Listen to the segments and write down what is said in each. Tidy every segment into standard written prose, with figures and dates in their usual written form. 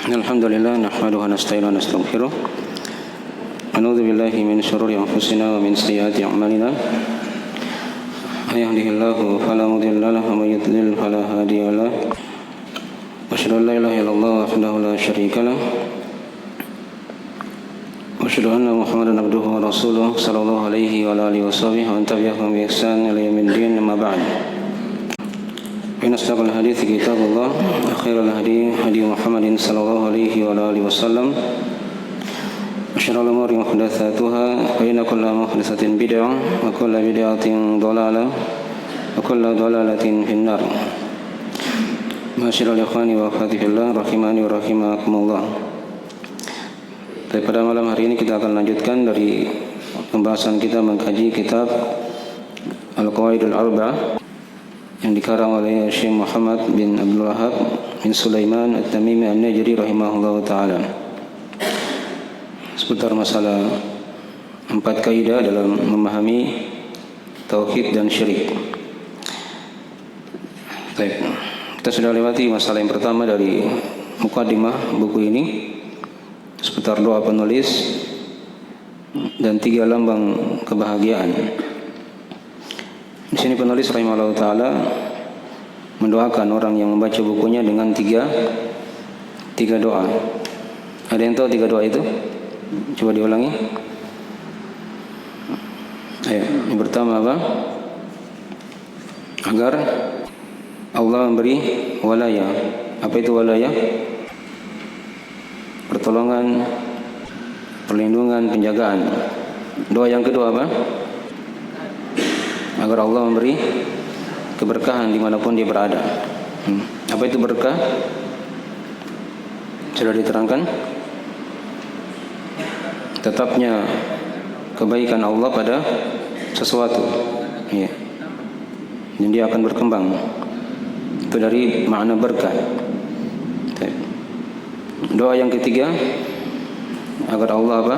Alhamdulillah nahmaduhu wa nasta'inuhu wa nastaghfiruh. A'udzu billahi min syururi anfusina wa min sayyiati a'malina. May yahdihillahu fala mudilla lahu wa may yudlil fala hadiya lahu. Asyhadu an la ilaha illallah wahdahu la syarika lahu. Wa asyhadu anna Muhammadan abduhu wa rasuluhu sallallahu alaihi wa alihi washabbihi wa man tabi'ahum bi ihsan ila yaumil din, amma ba'd. إن أصدق الحديث كتاب الله وخير الهدي هدي محمد صلى الله عليه وآله وسلم وشر الأمور محدثاتها فإن كل محدثة بدعة وكل بدعة ضلالة وكل ضلالة في النار. Ma'asyiral ikhwani wa akhwati fillah rahimani wa rahimakumullah. Pada malam hari ini kita akan lanjutkan dari pembahasan kita mengkaji kitab Al-Qawaidul Arba'ah yang dikarang oleh Syekh Muhammad bin Abdul Wahhab bin Sulaiman At-Tamimi An-Najri rahimahullahu ta'ala, seputar masalah 4 kaidah dalam memahami tauhid dan syirik. Baik, kita sudah lewati masalah yang pertama dari mukaddimah buku ini, seputar doa penulis dan 3 lambang kebahagiaan. Di sini penulis rahimahullah ta'ala mendoakan orang yang membaca bukunya dengan tiga doa. Ada yang tahu 3 doa itu? Coba diulangi. Ayo, yang pertama apa? Agar Allah memberi walaya. Apa itu walaya? Pertolongan, perlindungan, penjagaan. Doa yang kedua apa? Agar Allah memberi keberkahan dimanapun dia berada. Apa itu berkah? Sudah diterangkan. Tetapnya kebaikan Allah pada sesuatu, ya. Dan dia akan berkembang. Itu dari makna berkah. Doa yang ketiga, agar Allah apa?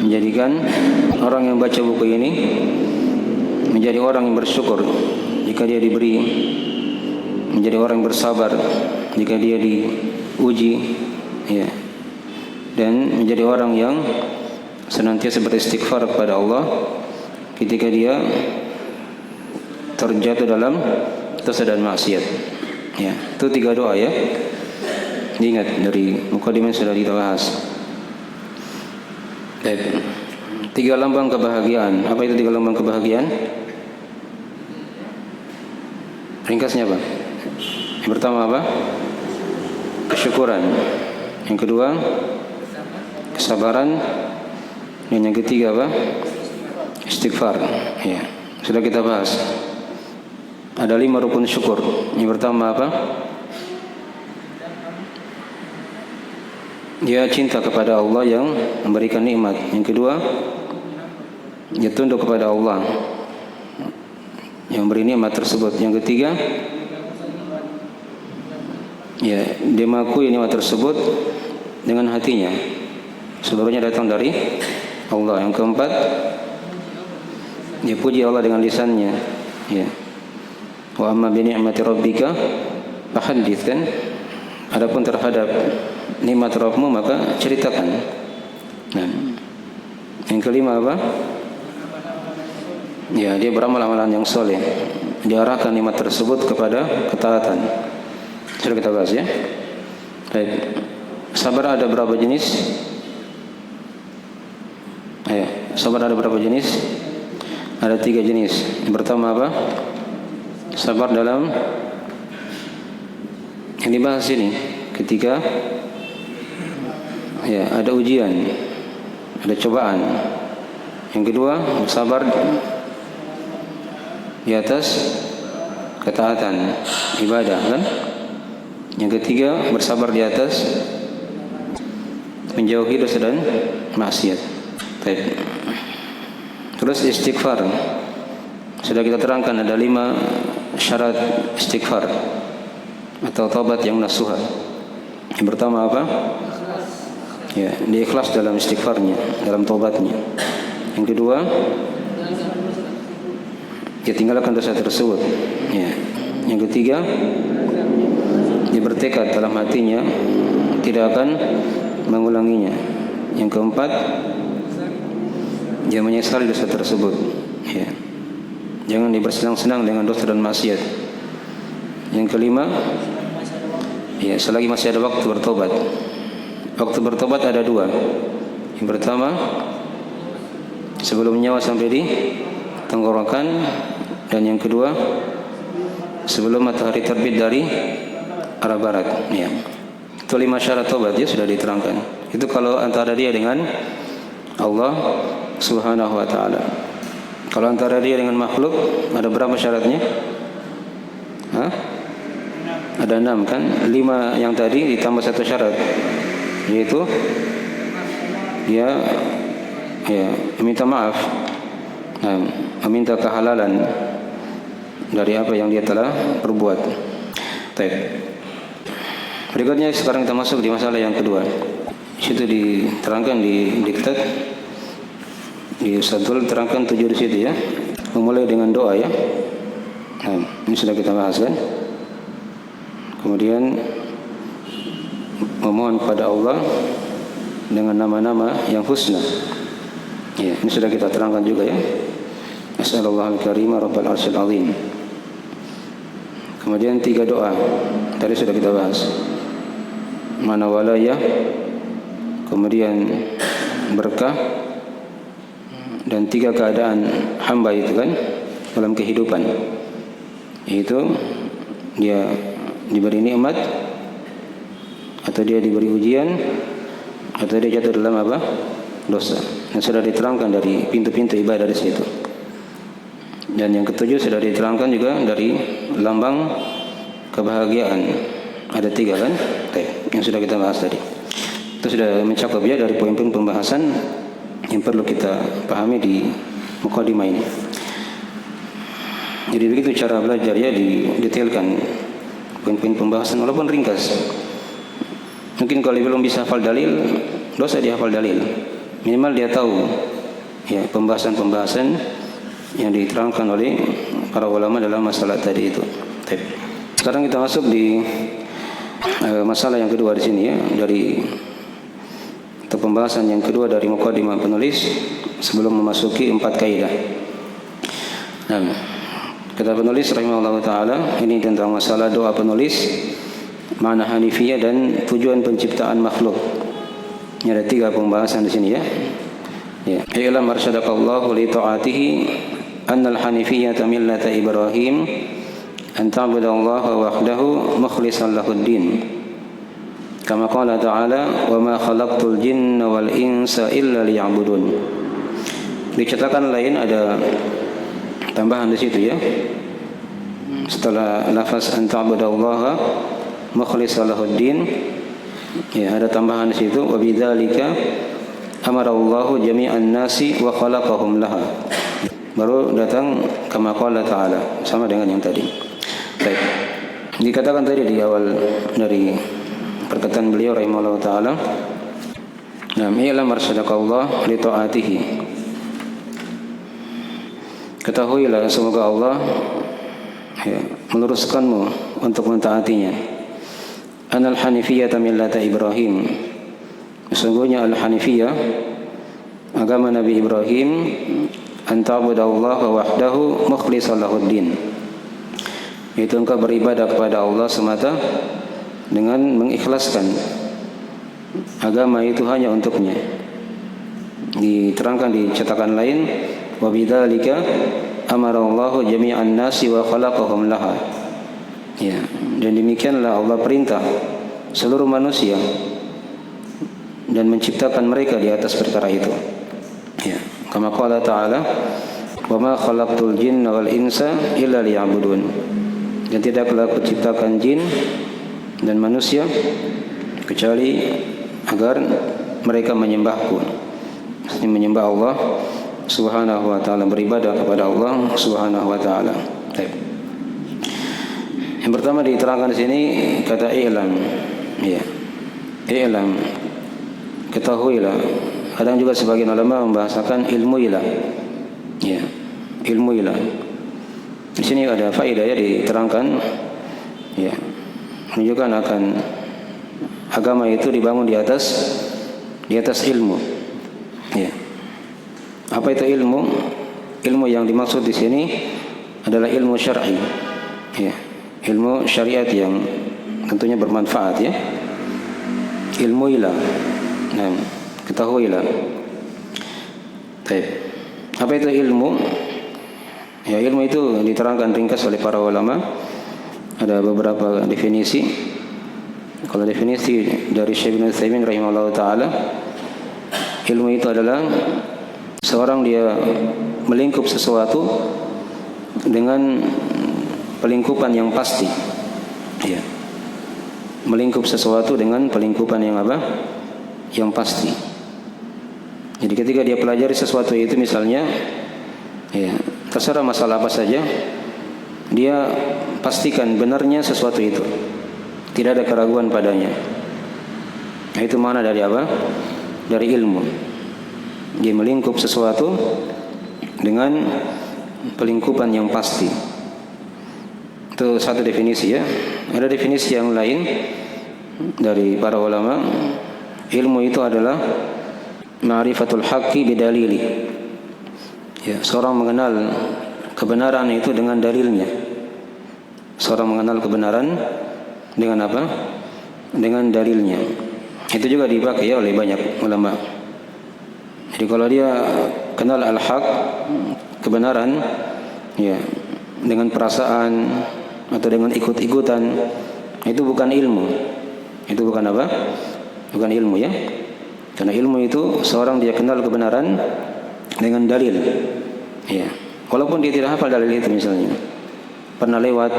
Menjadikan orang yang baca buku ini menjadi orang yang bersyukur jika dia diberi, menjadi orang yang bersabar jika dia diuji, ya, dan menjadi orang yang senantiasa beristighfar kepada Allah ketika dia terjatuh dalam dosa dan maksiat. Ya, itu 3 doa, ya. Diingat dari mukadimah sudah dibahas. Baik. 3 lambang kebahagiaan. Apa itu 3 lambang kebahagiaan? Ringkasnya apa? Yang pertama apa? Kesyukuran. Yang kedua, kesabaran. Dan yang ketiga apa? Istighfar. Ya, sudah kita bahas. Ada 5 rukun syukur. Yang pertama apa? Dia cinta kepada Allah yang memberikan nikmat. Yang kedua, dia tunduk kepada Allah yang beri nikmat tersebut. Yang ketiga, ya, dia mengakui nikmat tersebut dengan hatinya, seluruhnya datang dari Allah. Yang keempat, dia puji Allah dengan lisannya, ya. Wa amma bi ni'mati rabbika fahaddits, kan? Adapun terhadap nikmat Rabbmu maka ceritakan. Nah, yang kelima apa? Ya, dia beramal amalan yang soleh, diarahkan nikmat tersebut kepada ketaatan. Sudah kita bahas, ya. Baik. Sabar ada berapa jenis? Sabar ada berapa jenis? Ada 3 jenis. Yang pertama apa? Sabar dalam yang dibahas ini ketika, ya, ada ujian, ada cobaan. Yang kedua, sabar di atas ketaatan ibadah, kan? Yang ketiga, bersabar di atas menjauhi dosa dan maksiat. Baik. Terus istighfar. Sudah kita terangkan ada 5 syarat istighfar atau taubat yang nasuha. Yang pertama apa? Ya, dia ikhlas dalam istighfarnya, dalam taubatnya. Yang kedua, dia tinggalkan dosa tersebut, ya. Yang ketiga, dia bertekad dalam hatinya tidak akan mengulanginya. Yang keempat, dia menyesali dosa tersebut. Ya. Jangan bersenang-senang dengan dosa dan maksiat. Yang kelima, ya, selagi masih ada waktu bertobat. Waktu bertobat ada dua. Yang pertama, sebelum nyawa sampai di tenggorokan, dan yang kedua, sebelum matahari terbit dari arah barat. Ya. Itu 5 syarat tobat ya, sudah diterangkan. Itu kalau antara dia dengan Allah Subhanahu wa taala. Kalau antara dia dengan makhluk, ada berapa syaratnya? Hah? Ada 6 kan? 5 yang tadi ditambah 1 syarat, yaitu dia meminta maaf, meminta kehalalan dari apa yang dia telah perbuat. Baik. Berikutnya sekarang kita masuk di masalah yang kedua. Di situ diterangkan di diktat, di Ustadzul terangkan 7 di situ ya. Memulai dengan doa ya. Nah, ini sudah kita bahas kan. Kemudian memohon kepada Allah dengan nama-nama yang husna. Ya, ini sudah kita terangkan juga ya. As'alallahal karima rabbal arsyil azim. Kemudian 3 doa. Tadi sudah kita bahas. Mana walaya, kemudian berkah, dan 3 keadaan hamba itu kan dalam kehidupan, yaitu dia diberi nikmat, atau dia diberi ujian, atau dia jatuh dalam apa? Dosa. Dan sudah diterangkan dari pintu-pintu ibadah di situ. Dan yang ketujuh sudah diterangkan juga dari lambang kebahagiaan. Ada 3 kan? Yang sudah kita bahas tadi. Itu sudah mencakup ya dari poin-poin pembahasan yang perlu kita pahami di mukadimah ini. Jadi begitu cara belajar ya, didetailkan poin-poin pembahasan walaupun ringkas. Mungkin kalau belum bisa hafal dalil, dosa dia hafal dalil. Minimal dia tahu ya pembahasan-pembahasan yang diterangkan oleh para ulama dalam masalah tadi itu. Sekarang kita masuk di masalah yang kedua di sini ya, atau pembahasan yang kedua dari mukadimah penulis sebelum memasuki 4 kaidah. Nah, kata penulis rahimahullah taala ini tentang masalah doa penulis, makna hanifiyah dan tujuan penciptaan makhluk. Ini ada 3 pembahasan di sini ya. Ya, ilam arsyadakallahu li ta'atihi annal hanifiyyata millata Ibrahim an ta'budallaha wahdahu mukhlishan lahud-din. Kama qala ta'ala wa ma khalaqtul jinna wal insa illa liya'budun. Di cetakan lain ada tambahan di situ ya. Setelah lafaz an ta'budallaha mukhlishan lahud-din, ya ada tambahan di situ wa bidzalika amarallahu jami'an nasi wa khalaqahum laha. Baru datang kama qala ta'ala, sama dengan yang tadi. Baik. Dikatakan tadi di awal dari perkataan beliau rahimahullah ta'ala, Na'am arsyadakallah li ta'atihi. Ketahuilah semoga Allah meluruskanmu untuk mentaatinya. Anal hanifiyyata millata Ibrahim. Sesungguhnya al-hanifiyah agama Nabi Ibrahim, an ta'budallaha wahdahu mukhlishan lahud-din. Itu engkau beribadah kepada Allah semata dengan mengikhlaskan agama itu hanya untuknya. Diterangkan di cetakan lain, wa bidzalika amarallahu jami'an nasi wa khalaqahum laha. Ya, dan demikianlah Allah perintah seluruh manusia dan menciptakan mereka di atas perkara itu. Ya, kama qala ta'ala, wa ma khalaqtul jinna wal insa illa liya'budun. Dan tidaklah aku ciptakan jin dan manusia kecuali agar mereka menyembahku. Maksudnya menyembah Allah Subhanahu wa ta'ala, beribadah kepada Allah Subhanahu wa ta'ala. Yang pertama diterangkan di sini kata i'lam. Ya. I'lam, ketahuilah. Kadang juga sebagian ulama membahasakan ilmuilah. Ya, ilmuilah. Di sini ada faedah ya, diterangkan ya, menunjukkan akan agama itu dibangun di atas ilmu. Ya. Apa itu ilmu? Ilmu yang dimaksud di sini adalah ilmu syar'i. Ya. Ilmu syariat yang tentunya bermanfaat ya. Ilmuilah. Nah, ketahuilah. Baik. Apa itu ilmu? Ya, ilmu itu diterangkan ringkas oleh para ulama. Ada beberapa definisi. Kalau definisi dari Syekh Ibnu Utsaimin rahimahullah taala, ilmu itu adalah seorang dia melingkup sesuatu dengan pelingkupan yang pasti. Ya. Melingkup sesuatu dengan pelingkupan yang apa? Yang pasti. Jadi ketika dia pelajari sesuatu itu misalnya, ya, terserah masalah apa saja, dia pastikan benarnya sesuatu itu. Tidak ada keraguan padanya. Nah, itu mana dari apa? Dari ilmu. Dia melingkup sesuatu dengan pelingkupan yang pasti. Itu satu definisi ya. Ada definisi yang lain dari para ulama. Ilmu itu adalah ma'rifatul haqqi bidalili. Ya, seorang mengenal kebenaran itu dengan dalilnya. Seorang mengenal kebenaran dengan apa? Dengan dalilnya. Itu juga dipakai oleh banyak ulama. Jadi kalau dia kenal al-haq, kebenaran, ya, dengan perasaan atau dengan ikut-ikutan, itu bukan ilmu. Itu bukan apa? Bukan ilmu ya. Karena ilmu itu seorang dia kenal kebenaran dengan dalil. Ya. Walaupun dia tidak hafal dalil itu misalnya. Pernah lewat,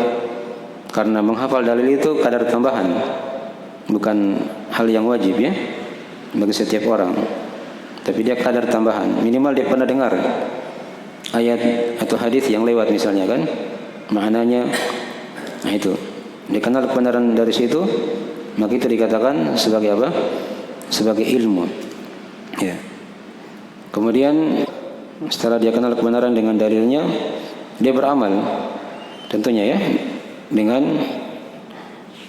karena menghafal dalil itu kadar tambahan, bukan hal yang wajib ya bagi setiap orang. Tapi dia kadar tambahan. Minimal dia pernah dengar ayat atau hadis yang lewat misalnya kan, maknanya. Nah itu, dia kenal kebenaran dari situ, maka itu dikatakan sebagai apa? Sebagai ilmu. Ya. Kemudian setelah dia kenal kebenaran dengan dalilnya, dia beramal tentunya ya dengan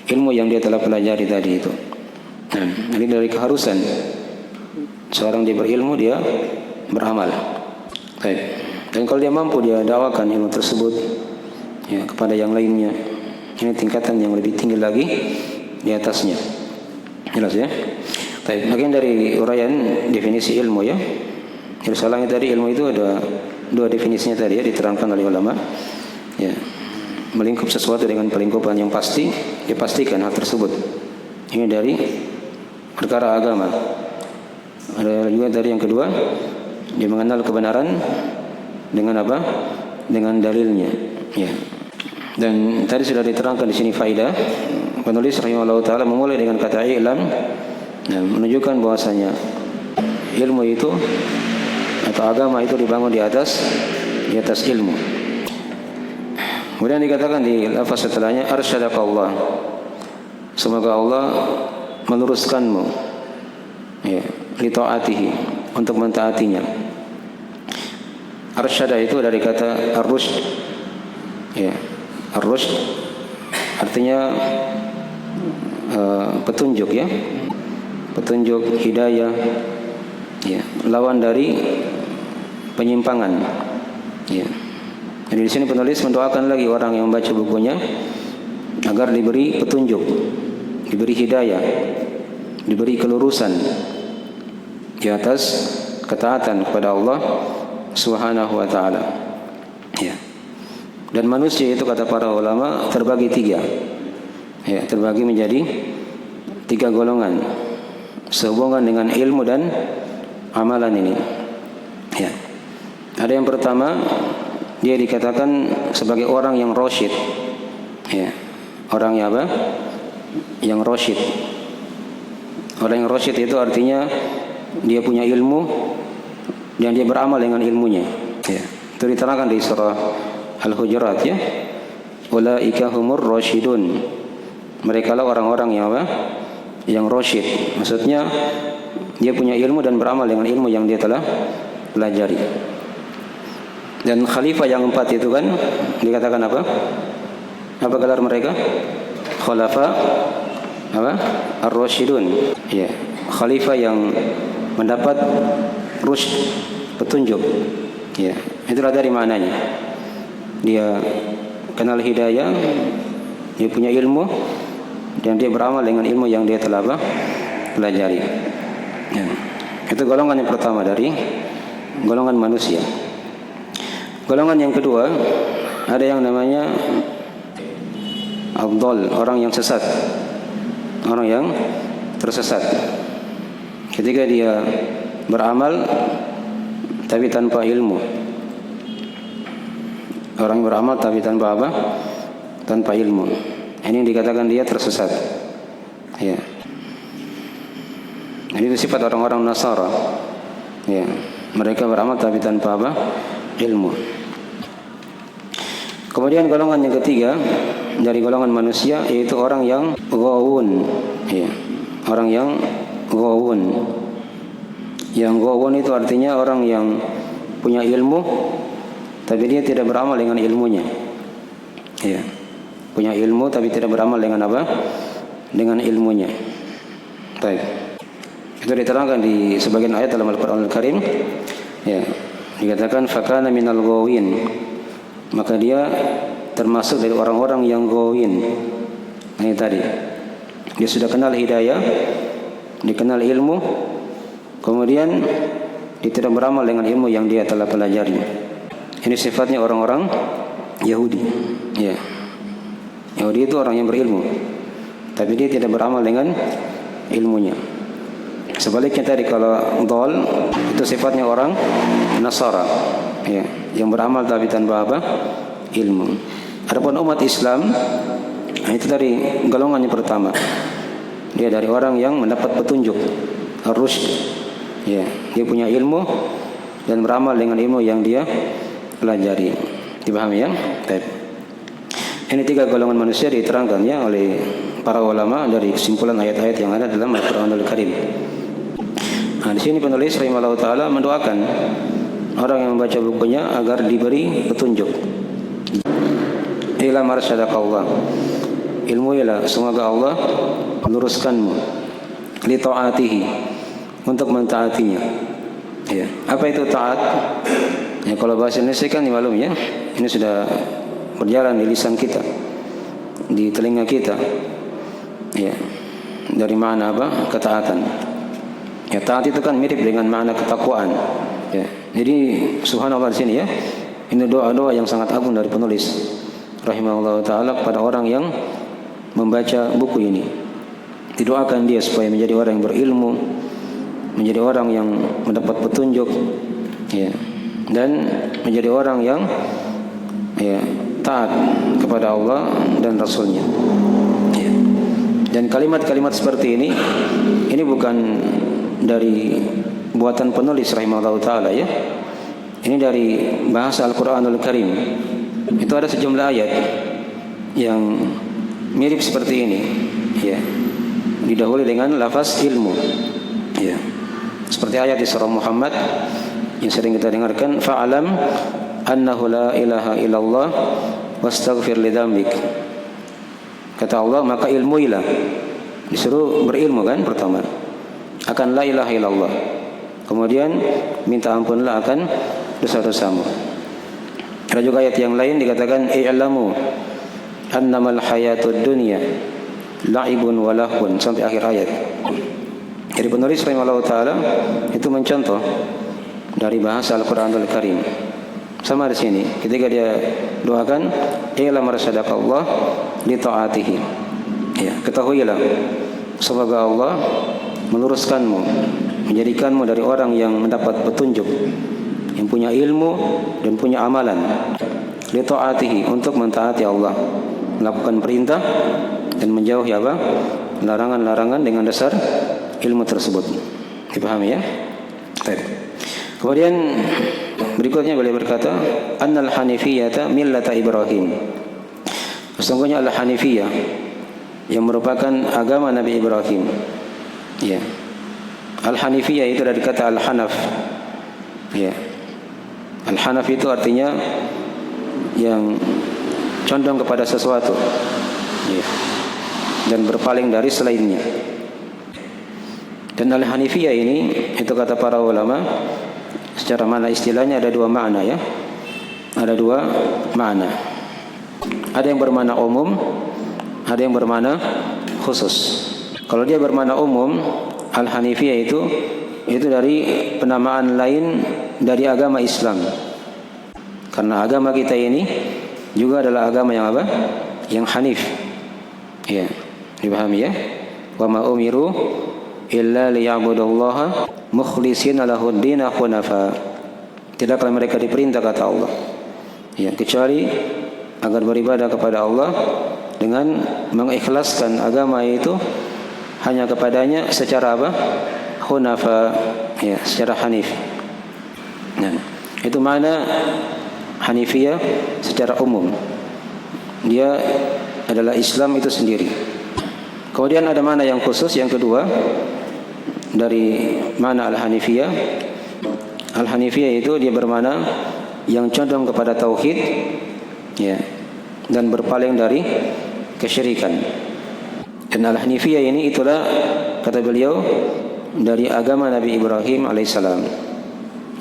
ilmu yang dia telah pelajari tadi itu. Nah, ini dari keharusan seorang dia berilmu, dia beramal. Baik. Dan kalau dia mampu, dia dakwakan ilmu tersebut ya kepada yang lainnya. Ini tingkatan yang lebih tinggi lagi di atasnya. Jelas ya? Baik, bagian dari uraian definisi ilmu ya. Jadi salahnya tadi ilmu itu ada dua definisinya tadi ya, diterangkan oleh ulama. Ya. Melingkup sesuatu dengan pelingkupan yang pasti, dia pastikan hal tersebut. Ini dari perkara agama. Ada juga dari yang kedua, dia mengenal kebenaran dengan apa? Dengan dalilnya. Ya. Dan tadi sudah diterangkan di sini faidah. Penulis rahimahullah taala memulai dengan kata i'lam, menunjukkan bahwasanya ilmu itu atau agama itu dibangun di atas ilmu. Kemudian dikatakan di lafaz setelahnya arsyadakallah. Semoga Allah meluruskanmu ya, li taatihi, untuk mentaatinya. Arsyada itu dari kata ar-rusyd. Ya, ar-rusyd artinya petunjuk ya. Petunjuk, hidayah. Ya, lawan dari penyimpangan. Ya. Jadi di sini penulis mendoakan lagi orang yang membaca bukunya agar diberi petunjuk, diberi hidayah, diberi kelurusan di atas ketaatan kepada Allah Subhanahu wa taala. Ya. Dan manusia itu kata para ulama terbagi tiga. Ya, terbagi menjadi tiga golongan sehubungan dengan ilmu dan amalan ini. Ya. Ada yang pertama, dia dikatakan sebagai orang yang rasyid. Ya. Orang yang apa? Yang rasyid. Orang yang rasyid itu artinya dia punya ilmu dan dia beramal dengan ilmunya. Ya. Itu diterangkan di surah Al-Hujurat ya. Ulaika humur rasyidun. Mereka lah orang-orang yang apa? Yang rasyid. Maksudnya dia punya ilmu dan beramal dengan ilmu yang dia telah pelajari. Dan khalifah yang empat itu kan dikatakan apa? Apa gelar mereka? Khulafa apa? Ar-Rasyidun. Ya, khalifah yang mendapat rusyd, petunjuk. Ya, itulah dari maknanya. Dia kenal hidayah, dia punya ilmu, dan dia beramal dengan ilmu yang dia telah pelajari. Ya. Itu golongan yang pertama dari golongan manusia. Golongan yang kedua, ada yang namanya Abdul, orang yang sesat, orang yang tersesat. Ketika dia beramal tapi tanpa ilmu, orang beramal tapi tanpa apa? Tanpa ilmu. Ini dikatakan dia tersesat. Ya. Ini itu sifat orang-orang Nasara. Ya. Mereka beramal tapi tanpa apa? Ilmu. Kemudian golongan yang ketiga dari golongan manusia yaitu orang yang ghawun. Ya. Orang yang ghawun. Yang ghawun itu artinya orang yang punya ilmu tapi dia tidak beramal dengan ilmunya. Ya. Punya ilmu tapi tidak beramal dengan apa? Dengan ilmunya. Baik. Itu diterangkan di sebagian ayat dalam Al-Qur'an Al-Karim. Ya. Dikatakan fakana minal ghawin. Maka dia termasuk dari orang-orang yang ghawin. Nah, ini tadi. Dia sudah kenal hidayah, dikenal ilmu, kemudian dia tidak beramal dengan ilmu yang dia telah pelajari. Ini sifatnya orang-orang Yahudi. Ya. Yahudi itu orang yang berilmu, tapi dia tidak beramal dengan ilmunya. Sebaliknya tadi kalau dhal itu sifatnya orang Nasara, ya, yang beramal tapi tanpa apa? Ilmu. Adapun umat Islam, itu dari golongan yang pertama. Dia dari orang yang mendapat petunjuk, ar-rusyd. Ya, dia punya ilmu dan beramal dengan ilmu yang dia pelajari. Dipahami ya? Baik. Ini tiga golongan manusia diterangkannya oleh para ulama dari kesimpulan ayat-ayat yang ada dalam Al-Qur'anul Karim. Nah, di sini penulis rahimahullah taala mendoakan orang yang membaca bukunya agar diberi petunjuk. Ila marsyadakallah. Ilmuilah semoga Allah meluruskanmu li taatihi, untuk mentaatinya. Ya. Apa itu taat? Ya, kalau bahasa Indonesia kan dimaklum ya. Ini sudah berjalan di lisan kita, di telinga kita. Ya. Dari mana apa? Ketaatan. Ya, taat itu kan mirip dengan makna ketakwaan. Ya. Jadi subhanallah di sini ya. Ini doa-doa yang sangat agung dari penulis rahimahullah taala kepada orang yang membaca buku ini. Didoakan dia supaya menjadi orang yang berilmu, menjadi orang yang mendapat petunjuk, ya, dan menjadi orang yang ya, taat kepada Allah dan Rasulnya. Ya. Dan kalimat-kalimat seperti ini bukan dari buatan penulis rahimahullah taala ya. Ini dari bahasa Al-Qur'anul Karim. Itu ada sejumlah ayat yang mirip seperti ini, ya. Didahului dengan lafaz ilmu, ya. Seperti ayat di surah Muhammad yang sering kita dengarkan, fa'alam annahu la ilaha illallah wastaghfir lidzambik. Kata Allah, maka ilmuilah. Disuruh berilmu kan pertama akan la ilaha illallah. Kemudian minta ampunlah akan dosa-dosamu. Ada juga ayat yang lain dikatakan i'lamu annamal hayatud dunya la'ibun wa lahun, sampai akhir ayat. Jadi penulis rahimahullah taala itu mencontoh dari bahasa Al-Qur'anul Karim. Sama di sini ketika dia doakan i'lam arsyadakallah li ta'atihi. Ya, ketahuilah semoga Allah meluruskanmu, menjadikanmu dari orang yang mendapat petunjuk, yang punya ilmu dan punya amalan, li ta'atihi, untuk mentaati Allah, melakukan perintah dan menjauhi apa? Larangan-larangan dengan dasar ilmu tersebut. Dipahami ya? Baik. Kemudian berikutnya beliau berkata, annal hanifiyata millata Ibrahim. Sesungguhnya al-hanifiyah yang merupakan agama Nabi Ibrahim. Ya. Al-hanifiyah itu dari kata al-hanaf. Ya. Al-hanaf itu artinya yang condong kepada sesuatu. Ya. dan berpaling dari selainnya. Dan Al-Hanifiyah ini, itu kata para ulama, secara makna istilahnya ada dua makna ya. Ada dua makna. Ada yang bermakna umum, ada yang bermakna khusus. Kalau dia bermakna umum, Al-Hanifiyah itu dari penamaan lain dari agama Islam. Karena agama kita ini juga adalah agama yang apa? Yang Hanif. Ya, dipahami ya? Wa ma umiru illa liya'budullaha mukhlishina lahud-din hunafa. Tidaklah mereka diperintah, kata Allah, ya, kecuali agar beribadah kepada Allah dengan mengikhlaskan agama itu hanya kepadanya secara apa? Hunafa, ya, secara hanif. Nah, itu makna Hanifiyah secara umum. Dia adalah Islam itu sendiri. Kemudian ada makna yang khusus yang kedua dari makna Al-Hanifiyah. Al-Hanifiyah itu dia bermakna yang condong kepada tauhid, ya, dan berpaling dari kesyirikan. Dan Al-Hanifiyah ini itulah, kata beliau, dari agama Nabi Ibrahim alaihissalam.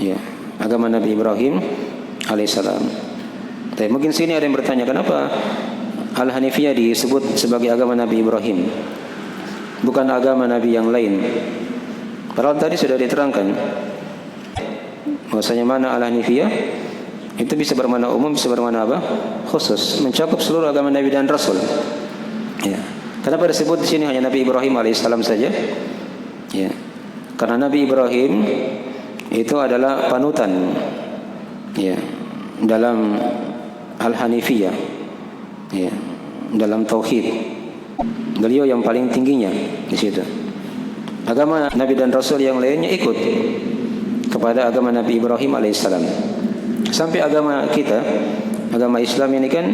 Ya, agama Nabi Ibrahim alaihissalam. Tapi mungkin sini ada yang bertanya, kenapa Al-Hanifiyah disebut sebagai agama Nabi Ibrahim, bukan agama Nabi yang lain? Padahal tadi sudah diterangkan bahwasanya mana Al-Hanifiyah itu bisa bermakna umum, bisa bermakna apa? Khusus, mencakup seluruh agama Nabi dan Rasul. Ya. Kenapa disebut di sini hanya Nabi Ibrahim alaihissalam saja? Ya. Karena Nabi Ibrahim itu adalah panutan, ya, dalam Al-Hanifiyah, ya, dalam tauhid. Beliau yang paling tingginya di situ. Agama Nabi dan Rasul yang lainnya ikut kepada agama Nabi Ibrahim alaihissalam. Sampai agama kita, agama Islam ini kan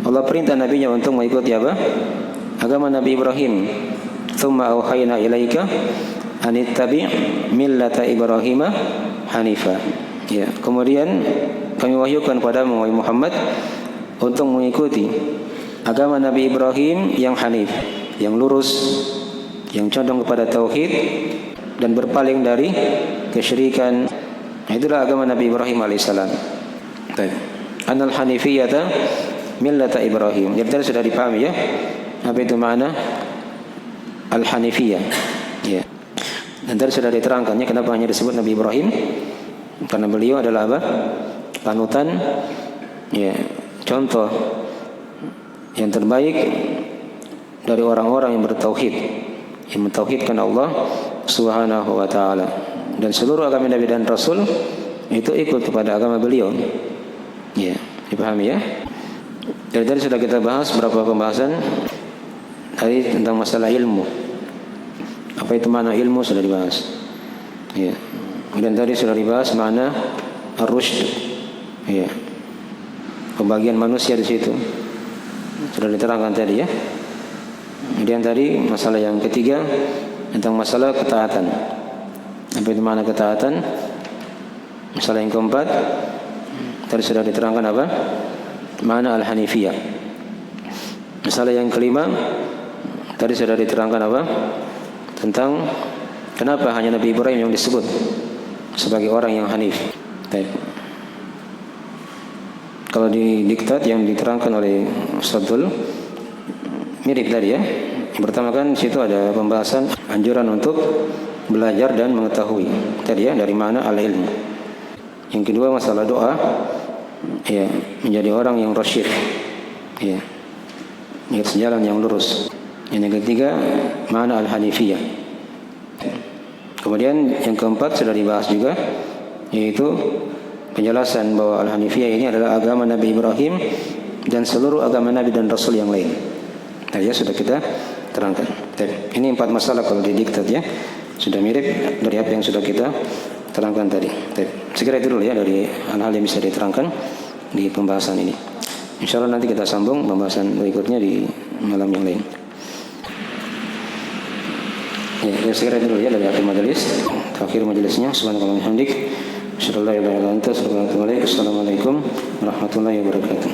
Allah perintah nabinya untuk mengikuti apa? Agama Nabi Ibrahim. Tsumma auhayna ilaika anittabi' millata Ibrahim hanifa. Ya, kemudian kami wahyukan padamu wahai Muhammad untuk mengikuti agama Nabi Ibrahim yang hanif, yang lurus, yang condong kepada tauhid dan berpaling dari kesyirikan. Itulah agama Nabi Ibrahim alaihissalam. Anal hanifiyata millata Ibrahim. Jadi tadi sudah dipahami ya, apa itu makna Al-Hanifiyah, ya. Dan tadi sudah diterangkannya kenapa hanya disebut Nabi Ibrahim, karena beliau adalah apa? Panutan, ya, contoh yang terbaik dari orang-orang yang bertauhid, yang mentauhidkan Allah Subhanahu wa taala. Dan seluruh agama Nabi dan Rasul itu ikut kepada agama beliau. Ya, dipahami ya? Dari tadi sudah kita bahas beberapa pembahasan tadi tentang masalah ilmu. Apa itu makna ilmu sudah dibahas. Ya. Dan tadi sudah dibahas makna ar-rusyd. Ya. Pembagian manusia di situ sudah diterangkan tadi ya. Kemudian tadi masalah yang ketiga tentang masalah ketaatan. Apa itu makna ketaatan? Masalah yang keempat tadi sudah diterangkan apa? Makna Al-Hanifiyah. Masalah yang kelima tadi sudah diterangkan apa? Tentang kenapa hanya Nabi Ibrahim yang disebut sebagai orang yang hanif. Baik. Kalau di diktat yang diterangkan oleh Ustadzul mirip tadi ya. Yang pertama kan di situ ada pembahasan anjuran untuk belajar dan mengetahui tadi ya, dari mana al-ilmu. Yang kedua masalah doa, ya, menjadi orang yang rasyid, ya, sejalan yang lurus. Yang ketiga mana al-hanifiyah. Kemudian yang keempat sudah dibahas juga, yaitu penjelasan bahwa al-hanifiyah ini adalah agama Nabi Ibrahim dan seluruh agama Nabi dan Rasul yang lain. Tadi ya sudah kita terangkan. Ini 4 masalah kalau di diktat ya. Sudah mirip dari apa yang sudah kita terangkan tadi. Sekira itu dulu ya dari hal-hal yang bisa diterangkan di pembahasan ini. InsyaAllah nanti kita sambung pembahasan berikutnya di malam yang lain. Ya, sekira itu dulu ya dari akhir majelis. Akhir majelisnya subhanallah hamdik. Assalamualaikum warahmatullahi wabarakatuh.